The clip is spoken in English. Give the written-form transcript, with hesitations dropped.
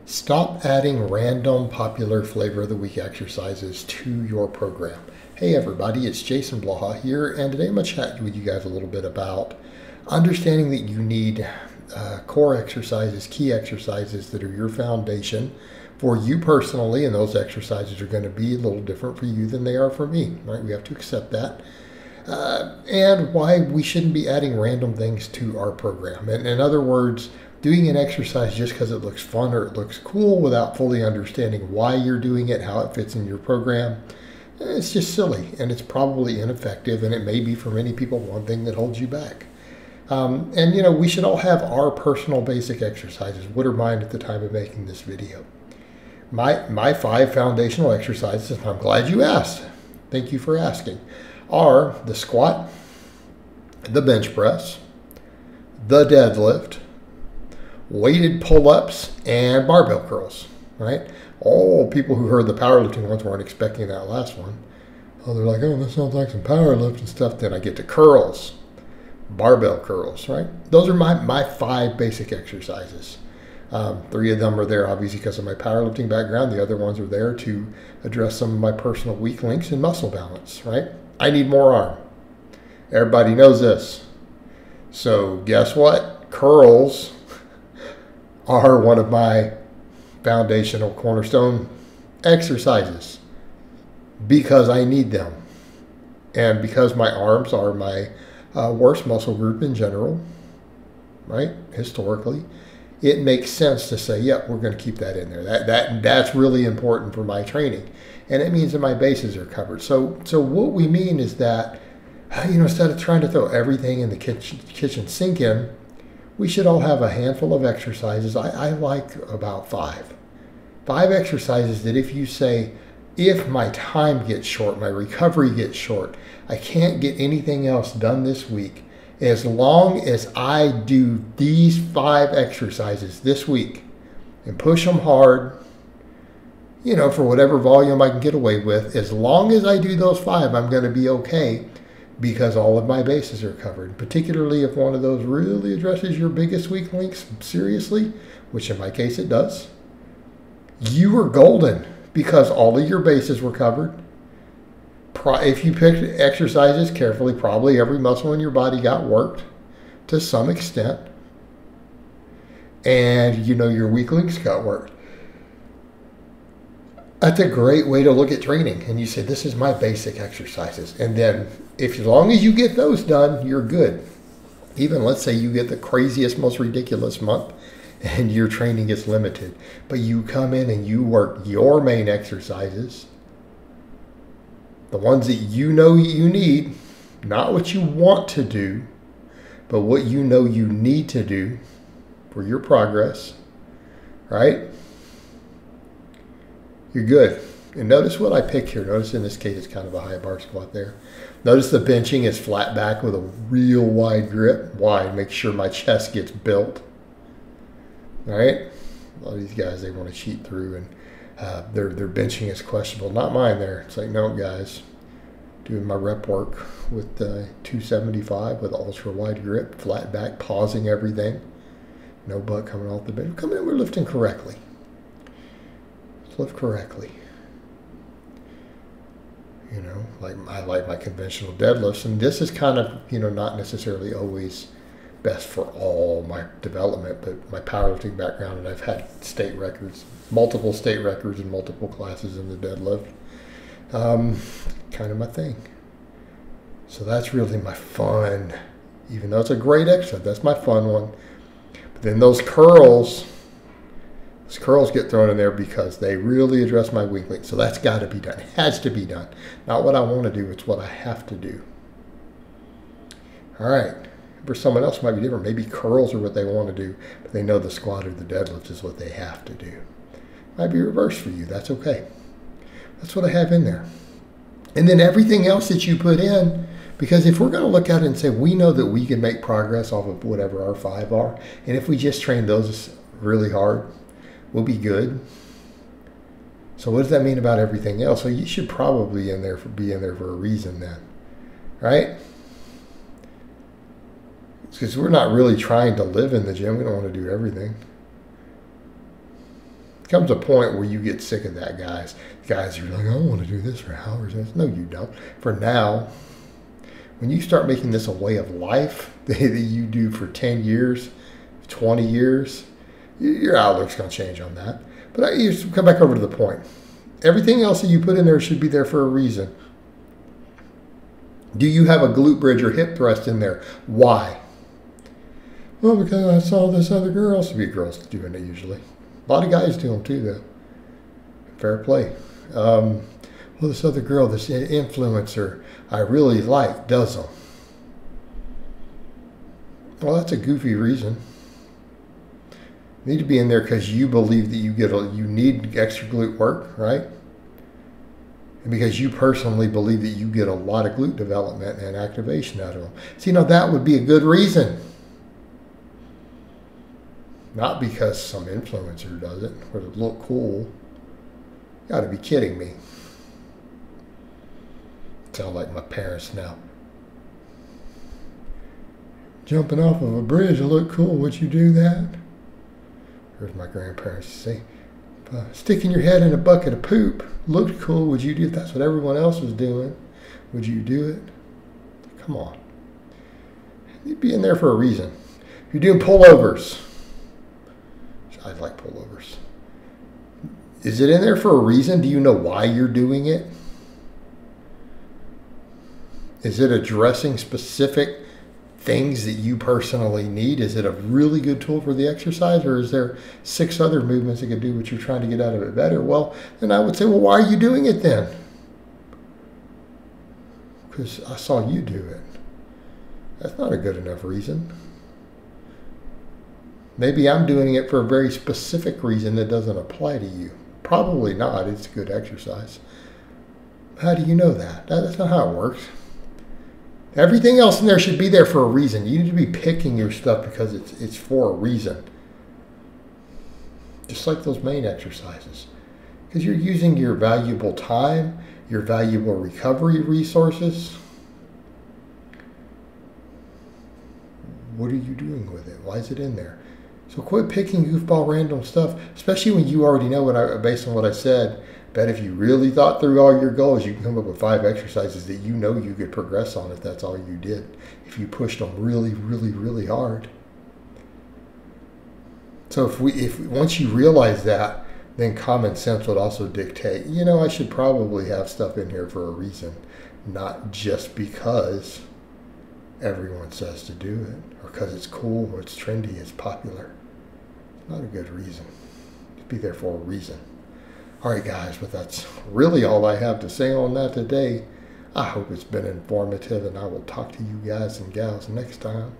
Stop adding random popular flavor of the week exercises to your program. Hey everybody, it's Jason Blaha here, and today I'm going to chat with you guys a little bit about understanding that you need core exercises, key exercises that are your foundation for you personally, and those exercises are going to be a little different for you than they are for me, right? We have to accept that. And why we shouldn't be adding random things to our program. And in other words, doing an exercise just because it looks fun or it looks cool without fully understanding why you're doing it, how it fits in your program, it's just silly, and it's probably ineffective, and it may be for many people one thing that holds you back. And you know, we should all have our personal basic exercises. What are mine at the time of making this video? My 5 foundational exercises, and I'm glad you asked, thank you for asking, are the squat, the bench press, the deadlift, weighted pull-ups, and barbell curls, right? All people who heard the powerlifting ones weren't expecting that last one. Oh, they're like, oh, that sounds like some powerlifting stuff. Then I get to curls, barbell curls, right? Those are my 5 basic exercises. 3 of them are there obviously because of my powerlifting background. The other ones are there to address some of my personal weak links in muscle balance, right? I need more arm. Everybody knows this. So guess what? Curls are one of my foundational cornerstone exercises because I need them. And because my arms are my worst muscle group in general, right? Historically, it makes sense to say, yep, we're going to keep that in there. That's really important for my training. And it means that my bases are covered. So what we mean is that, you know, instead of trying to throw everything in the kitchen sink in, we should all have a handful of exercises. I like about 5. 5 exercises that if you say, if my time gets short, my recovery gets short, I can't get anything else done this week, as long as I do these 5 exercises this week and push them hard, you know, for whatever volume I can get away with, as long as I do those 5, I'm going to be okay because all of my bases are covered. Particularly if one of those really addresses your biggest weak links seriously, which in my case it does, you are golden because all of your bases were covered. If you picked exercises carefully, probably every muscle in your body got worked to some extent. And you know your weak links got worked. That's a great way to look at training. And you say, this is my basic exercises. And then as long as you get those done, you're good. Even let's say you get the craziest, most ridiculous month and your training is limited. But you come in and you work your main exercises, the ones that you know you need, not what you want to do, but what you know you need to do for your progress, right? You're good. And notice what I pick here. Notice in this case it's kind of a high bar squat there. Notice the benching is flat back with a real wide grip. Wide, make sure my chest gets built. All right? A lot of these guys, they want to cheat through and their benching is questionable. Not mine there. It's like, no, guys. Doing my rep work with 275 with ultra wide grip, flat back, pausing everything. No butt coming off the bench. Coming in, we're lifting correctly. Let's lift correctly. You know, like I like my conventional deadlifts, and this is kind of, you know, not necessarily always best for all my development, but my powerlifting background, and I've had state records, multiple state records in multiple classes in the deadlift. Kind of my thing. So that's really my fun, even though it's a great exercise, that's my fun one. But then those curls get thrown in there because they really address my weak link. So that's got to be done. It has to be done. Not what I want to do, it's what I have to do. All right. For someone else, it might be different. Maybe curls are what they want to do, but they know the squat or the deadlift is what they have to do. Might be reversed for you. That's okay. That's what I have in there. And then everything else that you put in, because if we're going to look at it and say, we know that we can make progress off of whatever our 5 are, and if we just train those really hard, we'll be good. So what does that mean about everything else? So you should probably be in there for a reason then, right? Because we're not really trying to live in the gym. We don't want to do everything. Comes a point where you get sick of that, guys. Guys are like, I want to do this for hours. No, you don't. For now, when you start making this a way of life that you do for 10 years, 20 years, your outlook's going to change on that. But you just come back over to the point. Everything else that you put in there should be there for a reason. Do you have a glute bridge or hip thrust in there? Why? Well, because I saw this other girl. So be girls doing it usually. A lot of guys do them too, though. Fair play. Well, this other girl, this influencer I really like, does them. Well, that's a goofy reason. You need to be in there because you believe that you need extra glute work, right? And because you personally believe that you get a lot of glute development and activation out of them. See, now that would be a good reason. Not because some influencer does it, or it look cool. You gotta be kidding me. Sound like my parents now. Jumping off of a bridge will look cool. Would you do that? Here's my grandparents say, sticking your head in a bucket of poop looked cool. Would you do it? That's what everyone else was doing. Would you do it? Come on. You'd be in there for a reason. If you're doing pullovers, I like pullovers. Is it in there for a reason? Do you know why you're doing it? Is it addressing specific things that you personally need? Is it a really good tool for the exercise, or is there 6 other movements that could do what you're trying to get out of it better? Well, then I would say, well, why are you doing it then? Because I saw you do it. That's not a good enough reason. Maybe I'm doing it for a very specific reason that doesn't apply to you. Probably not. It's a good exercise. How do you know that? That's not how it works. Everything else in there should be there for a reason. You need to be picking your stuff because it's for a reason. Just like those main exercises. Because you're using your valuable time, your valuable recovery resources. What are you doing with it? Why is it in there? So quit picking goofball random stuff, especially when you already know based on what I said. Bet if you really thought through all your goals, you can come up with 5 exercises that you know you could progress on if that's all you did. If you pushed them really, really, really hard. So if once you realize that, then common sense would also dictate, I should probably have stuff in here for a reason, not just because everyone says to do it, or because it's cool, or it's trendy, it's popular. Not a good reason. Be there for a reason. All right, guys, but that's really all I have to say on that today. I hope it's been informative, and I will talk to you guys and gals next time.